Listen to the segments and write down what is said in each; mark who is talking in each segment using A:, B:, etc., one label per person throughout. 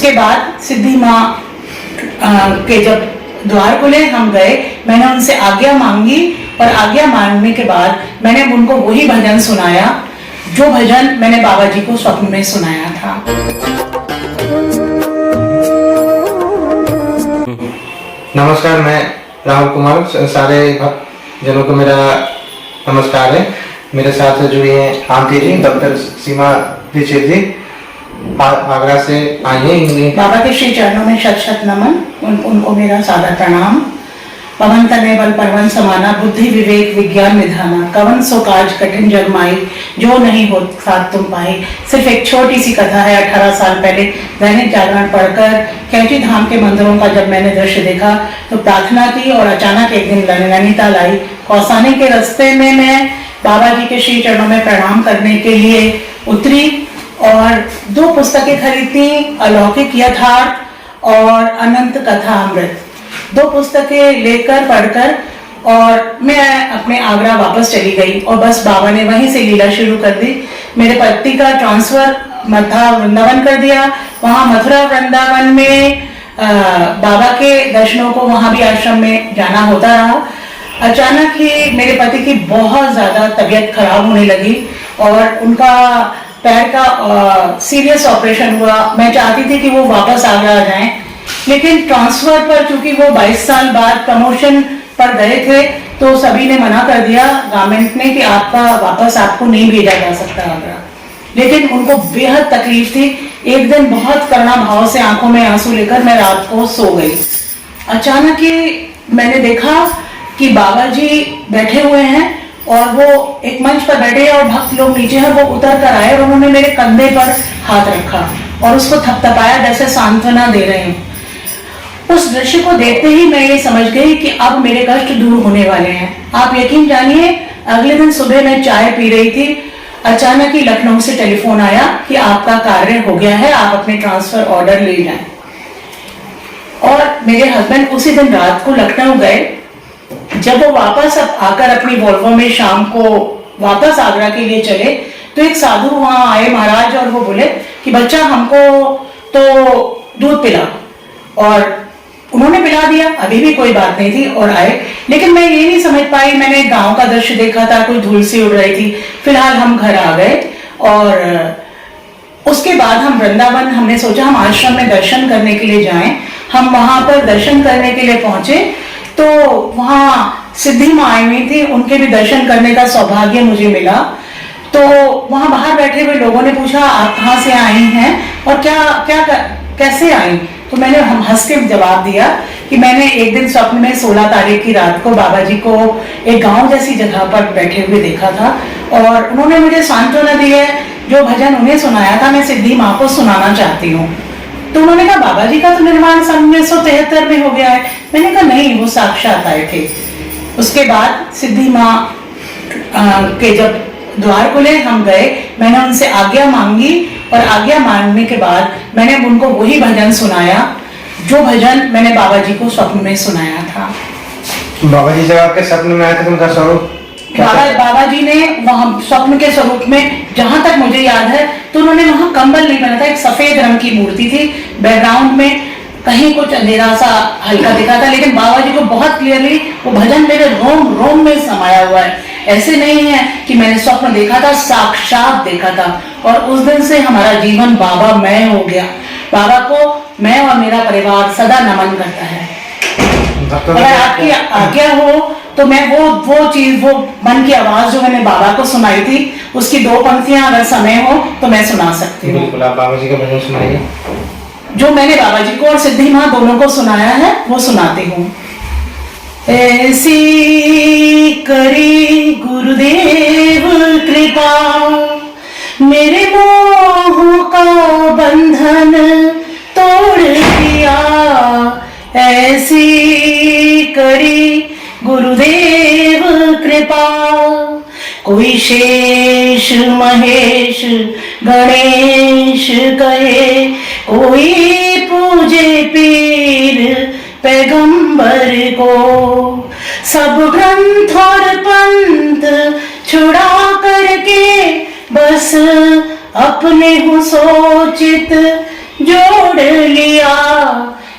A: उसके बाद सिद्धि माँ के जब द्वार खुले, हम गए, मैंने उनसे आज्ञा मांगी और आज्ञा मांगने के बाद मैंने उनको वही भजन सुनाया जो भजन मैंने बाबा जी को स्वप्न में सुनाया था।
B: नमस्कार, मैं राहुल कुमार। सारे जनों को मेरा नमस्कार है। मेरे साथ जुड़ी हैं आंटी जी, डॉक्टर सीमा दीक्षित जी, आगरा से आई हैं।
A: बाबा के श्री चरणों में शत शत नमन, उनको मेरा सादर प्रणाम। पवन तने बल परवन समाना, बुद्धि विवेक विज्ञान निधाना, कवन सो काज कठिन जग माई, जो नहीं हो साथ तुम पाई। सिर्फ एक छोटी सी कथा है। 18 साल पहले दैनिक जागरण पढ़कर कैची धाम के मंदिरों का जब मैंने दृश्य देखा तो प्रार्थना की और अचानक एक दिन नैनीताल आई। कौसानी के रास्ते में मैं बाबा जी के श्री चरणों में प्रणाम करने के लिए उतरी और 2 पुस्तकें खरीदी, अलौकिक यथार्थ और अनंत कथा अमृत। 2 पुस्तकें लेकर पढ़कर और मैं अपने आगरा वापस चली गई और बस बाबा ने वहीं से लीला शुरू कर दी। मेरे पति का ट्रांसफर मथुरा वृंदावन कर दिया। वहां मथुरा वृंदावन में बाबा के दर्शनों को वहां भी आश्रम में जाना होता रहा। अचानक ही मेरे पति की बहुत ज्यादा तबीयत खराब होने लगी और उनका पैर का सीरियस ऑपरेशन हुआ। मैं चाहती थी कि वो वापस आगरा आ जाएं, लेकिन ट्रांसफर पर चूंकि वो 22 साल बाद प्रमोशन पर गए थे तो सभी ने मना कर दिया, गवर्नमेंट ने, कि आपको नहीं भेजा जा सकता आगरा। लेकिन उनको बेहद तकलीफ थी। एक दिन बहुत करुणा भाव से आंखों में आंसू लेकर मैं रात को सो गई। अचानक ही मैंने देखा कि बाबा जी बैठे हुए हैं और वो एक मंच पर बैठे हैं और भक्त लोग नीचे हैं। वो उतर कर आए और उन्होंने मेरे कंधे पर हाथ रखा और उसको थपथपाया जैसे सांत्वना दे रहे हैं। उस दृश्य को देखते ही मैं ये समझ गई कि अब मेरे कष्ट दूर होने वाले हैं। आप यकीन जानिए, अगले दिन सुबह मैं चाय पी रही थी, अचानक ही लखनऊ से टेलीफोन आया कि आपका कार्य हो गया है, आप अपने ट्रांसफर ऑर्डर ले जाएं। और मेरे हस्बैंड उसी दिन रात को लखनऊ गए। जब वो वापस आकर अपनी वॉल्वो में शाम को वापस आगरा के लिए चले तो एक साधु वहां आए महाराज और वो बोले कि बच्चा हमको तो दूध पिला, और उन्होंने पिला दिया। अभी भी कोई बात नहीं थी और आए। लेकिन मैं ये नहीं समझ पाई, मैंने गांव का दृश्य देखा था, कोई धूल सी उड़ रही थी। फिलहाल हम घर आ गए और उसके बाद हम वृंदावन, हमने सोचा हम आश्रम में दर्शन करने के लिए जाएं। हम वहां पर दर्शन करने के लिए पहुंचे तो वहां सिद्धि माँ आई हुई थी, उनके भी दर्शन करने का सौभाग्य मुझे मिला। तो वहां बाहर बैठे हुए लोगों ने पूछा आप कहाँ से आई हैं और कैसे आई। तो मैंने हंस के जवाब दिया कि मैंने एक दिन स्वप्न में 16 तारीख की रात को बाबा जी को एक गांव जैसी जगह पर बैठे हुए देखा था और उन्होंने मुझे सांत्वना दी है। जो भजन उन्हें सुनाया था मैं सिद्धि माँ को सुनाना चाहती हूँ। तो उन्होंने कहा बाबा जी का तो निर्माण सन 1973 में हो गया है। मैंने कहा नहीं, वो साक्षात आए थे। उसके बाद सिद्धि माँ के जब द्वार खुले, हम गए, मैंने उनसे आज्ञा मांगी और आज्ञा मांगने के बाद मैंने उनको वही भजन सुनाया जो भजन मैंने बाबा जी को स्वप्न में सुनाया था।
B: बाबा जी जब आपके सपने में आए थे तो उनका स्वरूप
A: बाबा जी ने वहां स्वप्न के स्वरूप में, जहां तक मुझे याद है, तो उन्होंने वहां कंबल नहीं पहना था, एक सफेद रंग की मूर्ति थी। बैकग्राउंड में कहीं कुछ अंधेरा सा हल्का दिखा था, लेकिन बाबा जी को बहुत क्लियरली वो भजन मेरे रोम रोम में समाया हुआ है। ऐसे नहीं है कि मैंने स्वप्न देखा था, साक्षात देखा था। और उस दिन से हमारा जीवन बाबामय हो गया। बाबा को मैं और मेरा परिवार सदा नमन करता है। अगर आपकी आज्ञा हो तो मैं वो चीज, वो मन की आवाज जो मैंने बाबा को सुनाई थी, उसकी 2 पंक्तियां अगर समय हो तो मैं सुना सकती हूँ।
B: बिल्कुल, आप बाबा जी का भजन सुनाइए।
A: जो मैंने बाबा जी को और सिद्धि माँ दोनों को सुनाया है वो सुनाती हूँ। ऐसी करी गुरुदेव कृपा, मेरे मोह का बंधन तोड़ दिया। ऐसी करी गुरुदेव कृपा, कोई शेष महेश गणेश कहे, कोई पूजे पीर पैगंबर को। सब ग्रंथ और पंथ छुड़ा करके बस अपने हो सोचित जोड़ लिया,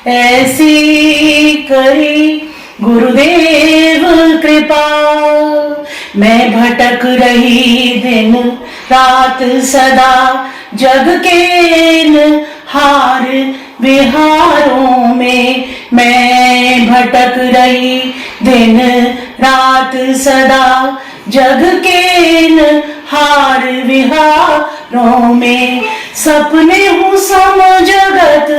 A: ऐसी करी गुरुदेव कृपा। मैं भटक रही दिन रात सदा, जग के इन हार विहारों में। मैं भटक रही दिन रात सदा, जग के इन हार विहारों में। सपने हूँ सम जगत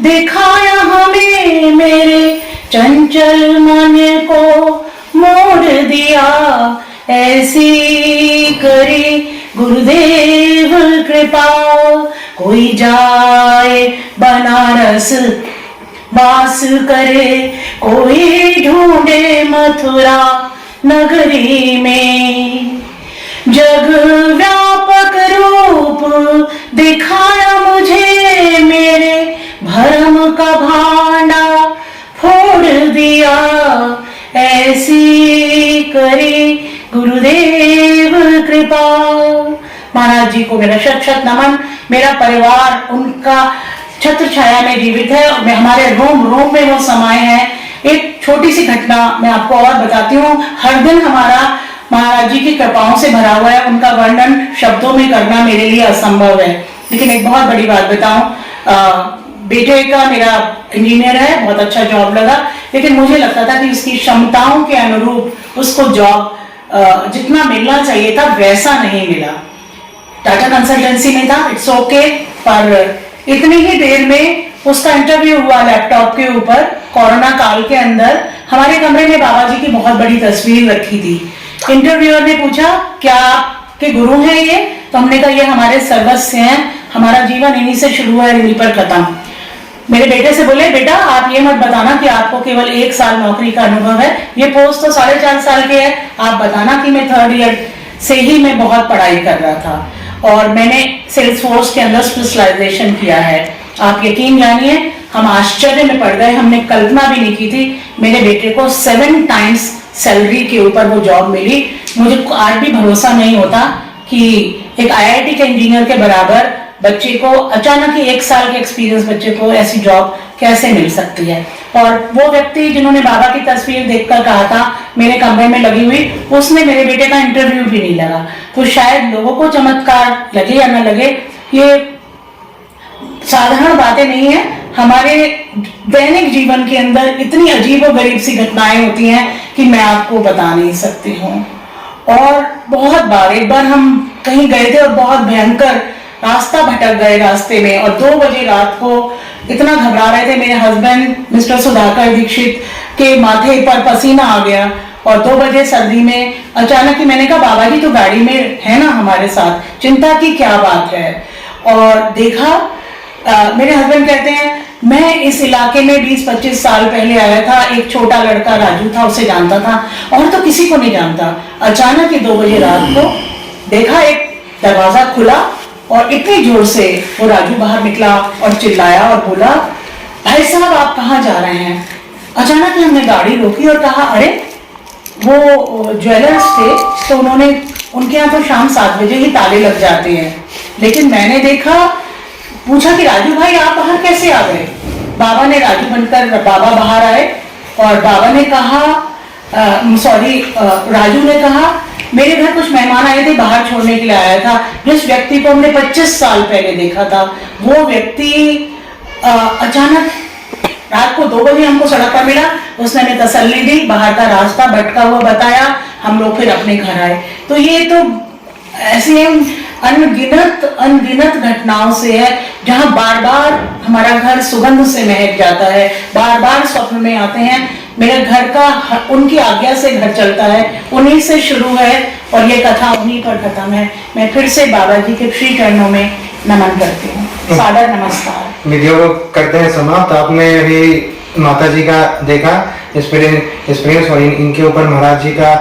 A: दिखाया हमें, मेरे चंचल मन को मोड़ दिया, ऐसी करी गुरुदेव कृपा। कोई जाए बनारस वास करे, कोई ढूंढे मथुरा नगरी में। जग व्यापक रूप दिखाया मुझे, मेरे भरम का भांडा फोड़ दिया, ऐसी करी गुरुदेव कृपा। महाराज जी को मेरा शत शत नमन। मेरा परिवार उनका छत्र छाया में जीवित है, मैं हमारे रोम रोम में वो समाये हैं। एक छोटी सी घटना मैं आपको और बताती हूँ। हर दिन हमारा महाराज जी की कृपाओं से भरा हुआ है, उनका वर्णन शब्दों में करना मेरे लिए असंभव है। लेकिन एक बहुत बड़ी बात बताऊं, बेटे का मेरा इंजीनियर है, बहुत अच्छा जॉब लगा, लेकिन मुझे लगता था कि उसकी क्षमताओं के अनुरूप उसको जॉब जितना मिलना चाहिए था वैसा नहीं मिला। टाटा कंसल्टेंसी में था, इट्स ओके, पर इतनी ही देर में उसका इंटरव्यू हुआ लैपटॉप के ऊपर। कोरोना काल के अंदर हमारे कमरे में बाबा जी की बहुत बड़ी तस्वीर रखी थी। इंटरव्यूअर ने पूछा, क्या आपके गुरु हैं ये? तो हमने कहा, ये हमारे सर्वस्व हैं, हमारा जीवन इन्हीं से शुरू है, इन्हीं पर खत्म। मेरे बेटे से बोले, बेटा आप ये मत बताना कि आपको केवल 1 साल नौकरी का अनुभव है, ये पोस्ट तो 4.5 साल के है। आप बताना कि मैं 3rd ईयर से ही मैं बहुत पढ़ाई कर रहा था और मैंने सेल्स फोर्स के अंदर स्पेशलाइजेशन किया है। आप यकीन जानिए, हम आश्चर्य में पड़ गए, हमने कल्पना भी नहीं की थी। मेरे बेटे को 7 टाइम्स सैलरी के ऊपर वो जॉब मिली। मुझे आज भी भरोसा नहीं होता कि एक IIT के इंजीनियर के बराबर बच्चे को अचानक ही 1 साल के एक्सपीरियंस बच्चे को ऐसी जॉब कैसे मिल सकती है। और वो व्यक्ति जिन्होंने बाबा की तस्वीर देखकर कहा था मेरे कमरे में लगी हुई, उसने मेरे बेटे का इंटरव्यू भी नहीं लगा। तो शायद लोगों को चमत्कार लगे या न लगे, ये साधारण बातें नहीं है। हमारे दैनिक जीवन के अंदर इतनी अजीब और गरीब सी घटनाएं होती हैं कि मैं आपको बता नहीं सकती हूँ। और बहुत बार, एक बार हम कहीं गए थे और बहुत भयंकर रास्ता भटक गए रास्ते में, और 2 बजे रात को इतना घबरा रहे थे। मेरे हस्बैंड मिस्टर सुधाकर दीक्षित के माथे पर पसीना आ गया, और 2 बजे सर्दी में अचानक ही मैंने कहा, बाबा जी तो गाड़ी में है ना हमारे साथ, चिंता की क्या बात है। और देखा, मेरे हस्बैंड कहते हैं, मैं इस इलाके में 20-25 साल पहले आया था, एक छोटा लड़का राजू था, उसे जानता था और तो किसी को नहीं जानता। अचानक ही 2 बजे रात को देखा, एक दरवाजा खुला और इतनी जोर से वो राजू बाहर निकला और चिल्लाया और बोला, भाई साहब आप कहाँ जा रहे हैं? अचानक ही हमने गाड़ी रोकी और कहा, अरे वो ज्वेलर्स थे, तो उन्होंने, उनके यहाँ तो शाम 7 बजे ही ताले लग जाते हैं। लेकिन मैंने देखा, पूछा कि राजू भाई आप बाहर कैसे आ गए? बाबा ने राजू बनकर बाबा बाहर आए और बाबा ने कहा, राजू ने कहा, मेरे घर कुछ मेहमान आए थे, बाहर छोड़ने के लिए आया था। जिस व्यक्ति को हमने 25 साल पहले देखा था, वो व्यक्ति अचानक रात को 2 बजे हमको सड़क पर मिला। उसने हमें तसल्ली दी, बाहर का रास्ता भटका हुआ बताया, हम लोग फिर अपने घर आए। तो ये तो ऐसी अनगिनत घटनाओं से है, जहां बार बार हमारा घर सुगंध से महक जाता है, बार बार स्वप्न में आते हैं। मेरे घर का उनकी आज्ञा से घर चलता है, उन्हीं से शुरू है और ये कथा उन्हीं पर खत्म है। मैं फिर से बाबा जी के श्री चरणों में नमन करती हूँ। सादर नमस्कार।
B: वीडियो को करते हैं समाप्त। आपने अभी माता जी का देखा एक्सपीरियंस और इनके ऊपर महाराज जी का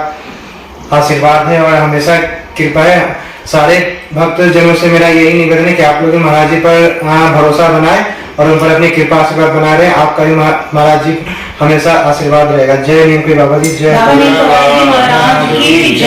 B: आशीर्वाद है और हमेशा कृपा है। सारे भक्त जनों से मेरा यही निवेदन है कि आप लोग महाराज जी पर भरोसा बनाए और उन पर अपनी कृपा आशीर्वाद बनाए रहे। आपका भी महाराज जी हमेशा आशीर्वाद रहेगा। जय नीम बाबा जी, जय
A: महाराज की